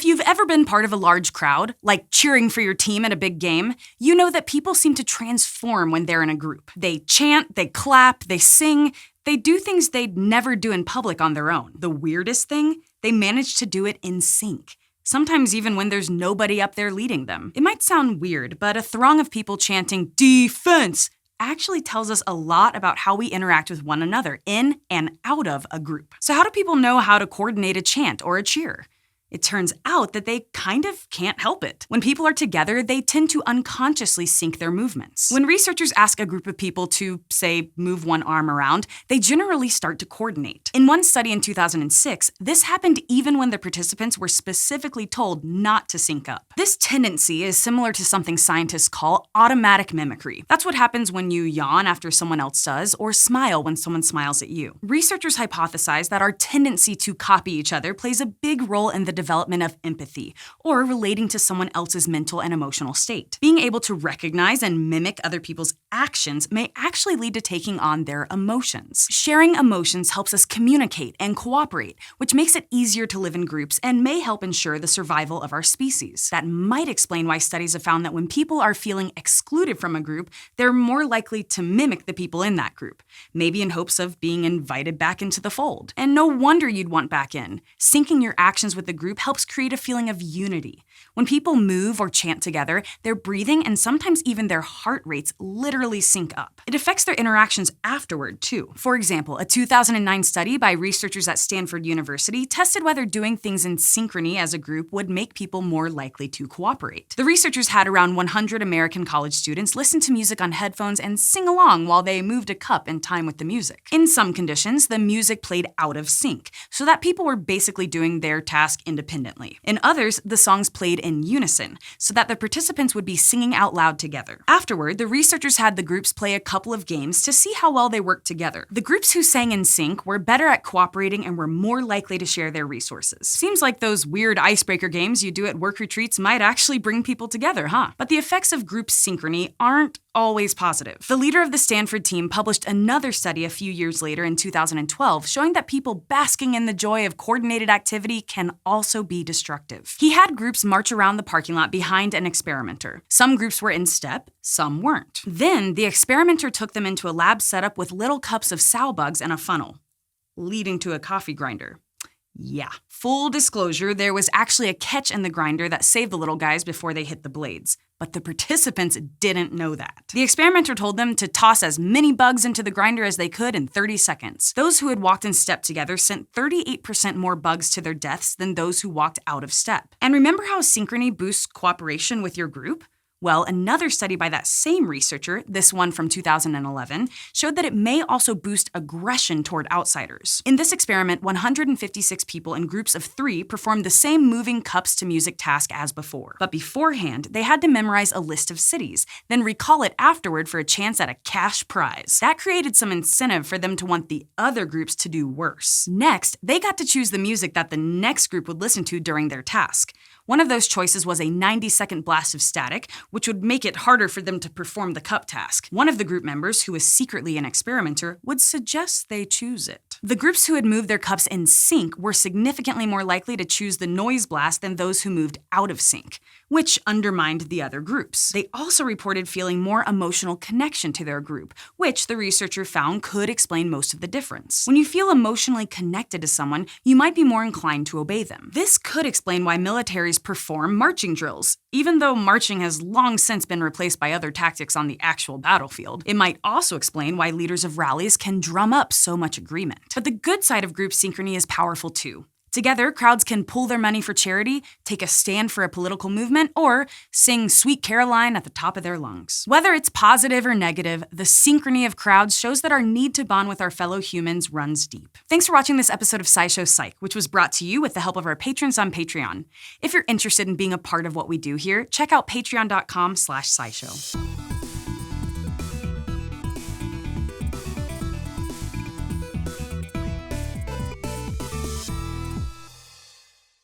If you've ever been part of a large crowd, like cheering for your team at a big game, you know that people seem to transform when they're in a group. They chant, they clap, they sing, they do things they'd never do in public on their own. The weirdest thing? They manage to do it in sync. Sometimes even when there's nobody up there leading them. It might sound weird, but a throng of people chanting defense actually tells us a lot about how we interact with one another in and out of a group. So how do people know how to coordinate a chant or a cheer? It turns out that they kind of can't help it. When people are together, they tend to unconsciously sync their movements. When researchers ask a group of people to, say, move one arm around, they generally start to coordinate. In one study in 2006, this happened even when the participants were specifically told not to sync up. This tendency is similar to something scientists call automatic mimicry. That's what happens when you yawn after someone else does, or smile when someone smiles at you. Researchers hypothesize that our tendency to copy each other plays a big role in the development of empathy, or relating to someone else's mental and emotional state. Being able to recognize and mimic other people's actions may actually lead to taking on their emotions. Sharing emotions helps us communicate and cooperate, which makes it easier to live in groups and may help ensure the survival of our species. That might explain why studies have found that when people are feeling excluded from a group, they're more likely to mimic the people in that group, maybe in hopes of being invited back into the fold. And no wonder you'd want back in. Syncing your actions with the group helps create a feeling of unity. When people move or chant together, their breathing and sometimes even their heart rates literally sync up. It affects their interactions afterward, too. For example, a 2009 study by researchers at Stanford University tested whether doing things in synchrony as a group would make people more likely to cooperate. The researchers had around 100 American college students listen to music on headphones and sing along while they moved a cup in time with the music. In some conditions, the music played out of sync, so that people were basically doing their task independently. In others, the songs played in unison, so that the participants would be singing out loud together. Afterward, the researchers had the groups play a couple of games to see how well they worked together. The groups who sang in sync were better at cooperating and were more likely to share their resources. Seems like those weird icebreaker games you do at work retreats might actually bring people together, huh? But the effects of group synchrony aren't always positive. The leader of the Stanford team published another study a few years later in 2012 showing that people basking in the joy of coordinated activity can also be destructive. He had groups march around the parking lot behind an experimenter. Some groups were in step, some weren't. Then, the experimenter took them into a lab setup with little cups of sow bugs and a funnel, leading to a coffee grinder. Yeah. Full disclosure, there was actually a catch in the grinder that saved the little guys before they hit the blades. But the participants didn't know that. The experimenter told them to toss as many bugs into the grinder as they could in 30 seconds. Those who had walked in step together sent 38% more bugs to their deaths than those who walked out of step. And remember how synchrony boosts cooperation with your group? Well, another study by that same researcher, this one from 2011, showed that it may also boost aggression toward outsiders. In this experiment, 156 people in groups of 3 performed the same moving cups to music task as before. But beforehand, they had to memorize a list of cities, then recall it afterward for a chance at a cash prize. That created some incentive for them to want the other groups to do worse. Next, they got to choose the music that the next group would listen to during their task. One of those choices was a 90-second blast of static, which would make it harder for them to perform the cup task. One of the group members, who was secretly an experimenter, would suggest they choose it. The groups who had moved their cups in sync were significantly more likely to choose the noise blast than those who moved out of sync, which undermined the other groups. They also reported feeling more emotional connection to their group, which the researcher found could explain most of the difference. When you feel emotionally connected to someone, you might be more inclined to obey them. This could explain why militaries perform marching drills. Even though marching has long since been replaced by other tactics on the actual battlefield, it might also explain why leaders of rallies can drum up so much agreement. But the good side of group synchrony is powerful too. Together, crowds can pool their money for charity, take a stand for a political movement, or sing Sweet Caroline at the top of their lungs. Whether it's positive or negative, the synchrony of crowds shows that our need to bond with our fellow humans runs deep. Thanks for watching this episode of SciShow Psych, which was brought to you with the help of our patrons on Patreon. If you're interested in being a part of what we do here, check out patreon.com/SciShow.